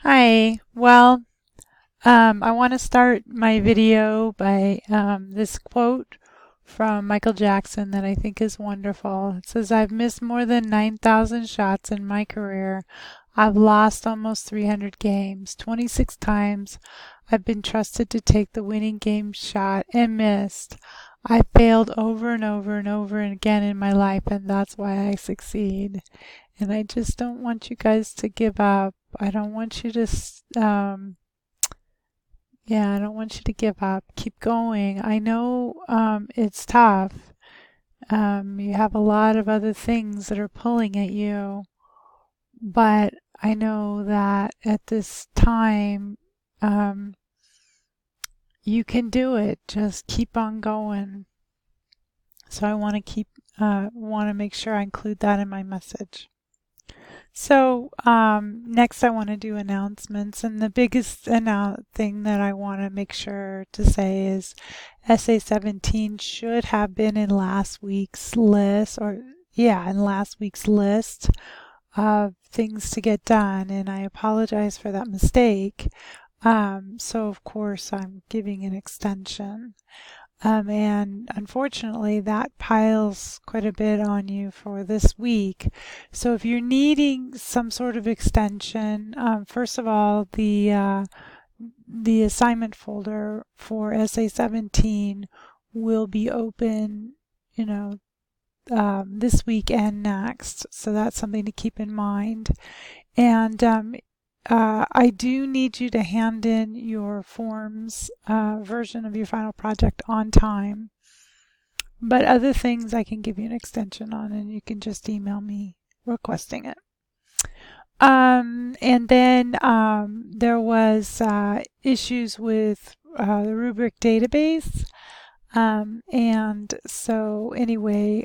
Hi. I want to start my video by this quote from Michael Jackson that I think is wonderful. It says, "I've missed more than 9,000 shots in my career. I've lost almost 300 games. 26 times I've been trusted to take the winning game shot and missed. I failed over and over and over again in my life, and that's why I succeed." And I just don't want you guys to give up. I don't want you to, I don't want you to give up. Keep going. I know it's tough. You have a lot of other things that are pulling at you, but I know that at this time, you can do it. Just keep on going. So I want to make sure I include that in my message. So next I want to do announcements, and the biggest thing that I want to make sure to say is SA17 should have been in last week's list, in last week's list of things to get done, and I apologize for that mistake. So of course I'm giving an extension. And unfortunately, that piles quite a bit on you for this week. So if you're needing some sort of extension, first of all, the assignment folder for SA17 will be open, this week and next. So that's something to keep in mind. And I do need you to hand in your forms version of your final project on time. But other things I can give you an extension on, and you can just email me requesting it. And then there was issues with the rubric database. And so anyway,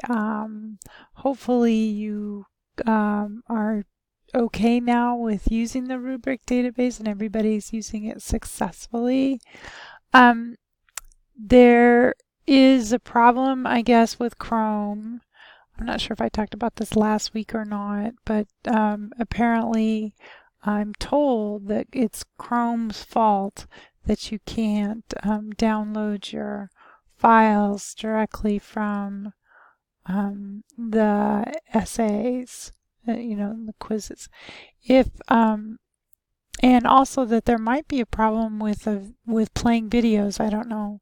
hopefully you are okay now with using the rubric database and everybody's using it successfully. There is a problem, I guess, with Chrome. I'm not sure if I talked about this last week or not, but apparently I'm told that it's Chrome's fault that you can't download your files directly from the essays. The quizzes. And also that there might be a problem with playing videos. I don't know.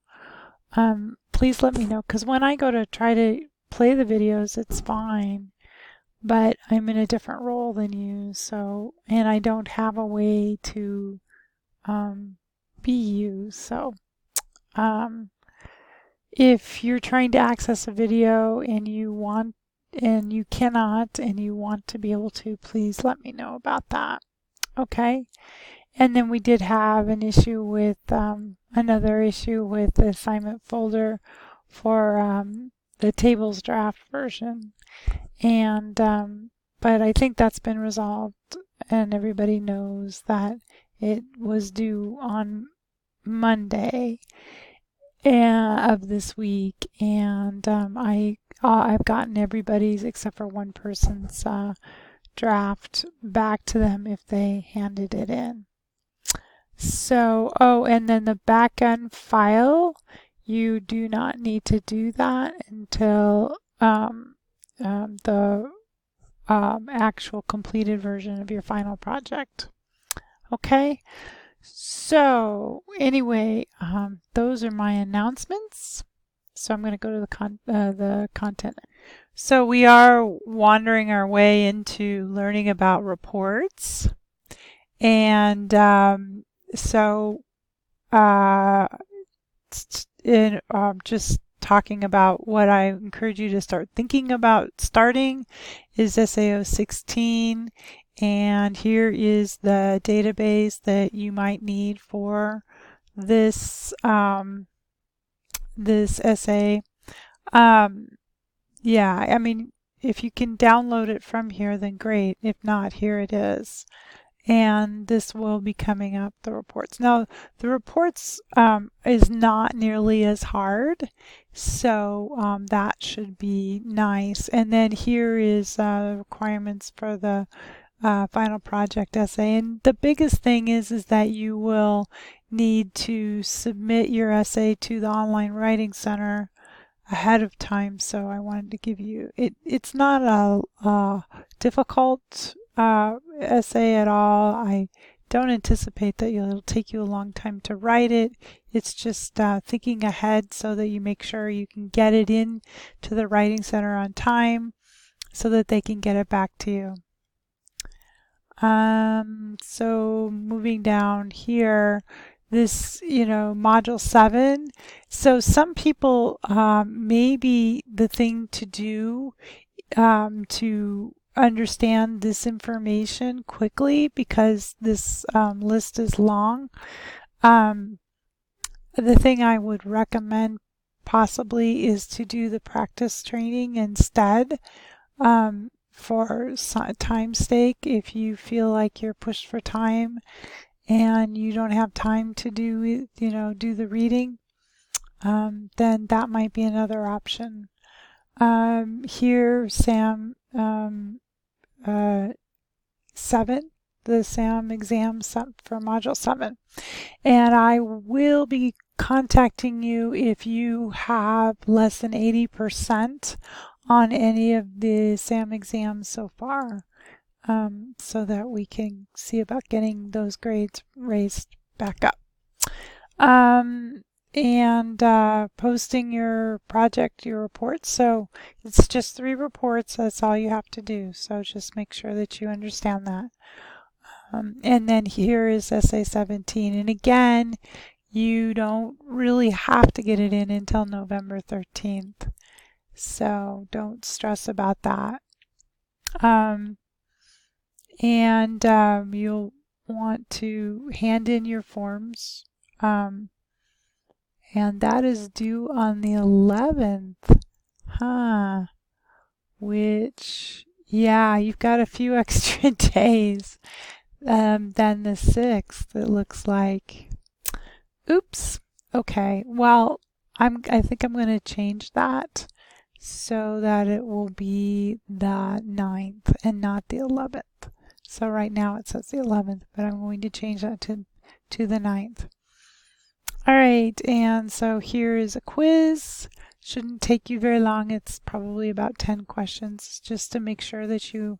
Please let me know, because when I go to try to play the videos, it's fine, but I'm in a different role than you, and I don't have a way to be you. So if you're trying to access a video and you cannot and you want to be able to, please let me know about that. Okay. And then we did have an issue with another issue with the assignment folder for the tables draft version. And but I think that's been resolved, and everybody knows that it was due on Monday of this week, and I've gotten everybody's except for one person's draft back to them if they handed it in. So, and then the backend file, you do not need to do that until the actual completed version of your final project. Okay. So anyway, those are my announcements. So I'm going to go to the content. So we are wandering our way into learning about reports, and just talking about what I encourage you to start thinking about starting is SAO16. And here is the database that you might need for this this essay. I mean, if you can download it from here, then great. If not, here it is. And this will be coming up, the reports. Now, the reports is not nearly as hard, so that should be nice. And then here is requirements for the final project essay. And the biggest thing is that you will need to submit your essay to the Online Writing Center ahead of time. So I wanted to give you, it's not a difficult essay at all. I don't anticipate that it'll take you a long time to write it. It's just thinking ahead so that you make sure you can get it in to the Writing Center on time so that they can get it back to you. So moving down here, this, module 7. So some people, maybe the thing to do to understand this information quickly, because this list is long, the thing I would recommend possibly is to do the practice training instead. For time's sake, if you feel like you're pushed for time and you don't have time to do the reading, then that might be another option. Here, SAM 7, the SAM exam for Module 7. And I will be contacting you if you have less than 80% on any of the SAM exams so far, so that we can see about getting those grades raised back up. And posting your project, your reports. So it's just 3 reports. That's all you have to do. So just make sure that you understand that. And then here is essay 17. And again, you don't really have to get it in until November 13th. So don't stress about that. You'll want to hand in your forms. And that is due on the 11th. Which, yeah, you've got a few extra days than the 6th, it looks like. Oops. Okay. Well, I think I'm going to change that so that it will be the 9th and not the 11th. So right now it says the 11th, but I'm going to change that to the 9th. All right, and so here is a quiz. Shouldn't take you very long. It's probably about 10 questions just to make sure that you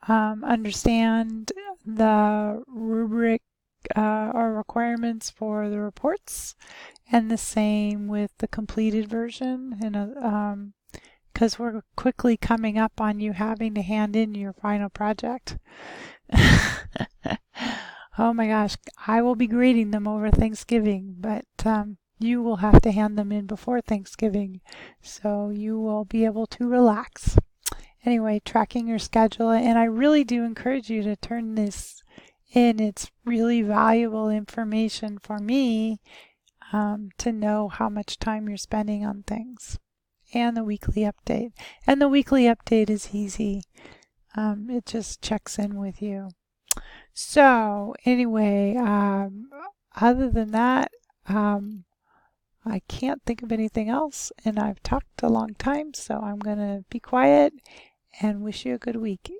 understand the rubric or requirements for the reports, and the same with the completed version. And because we're quickly coming up on you having to hand in your final project. Oh my gosh, I will be grading them over Thanksgiving, but you will have to hand them in before Thanksgiving, so you will be able to relax. Anyway, tracking your schedule, and I really do encourage you to turn this in. It's really valuable information for me to know how much time you're spending on things. And the weekly update. And the weekly update is easy. It just checks in with you. So anyway, other than that, I can't think of anything else, and I've talked a long time, so I'm going to be quiet and wish you a good week.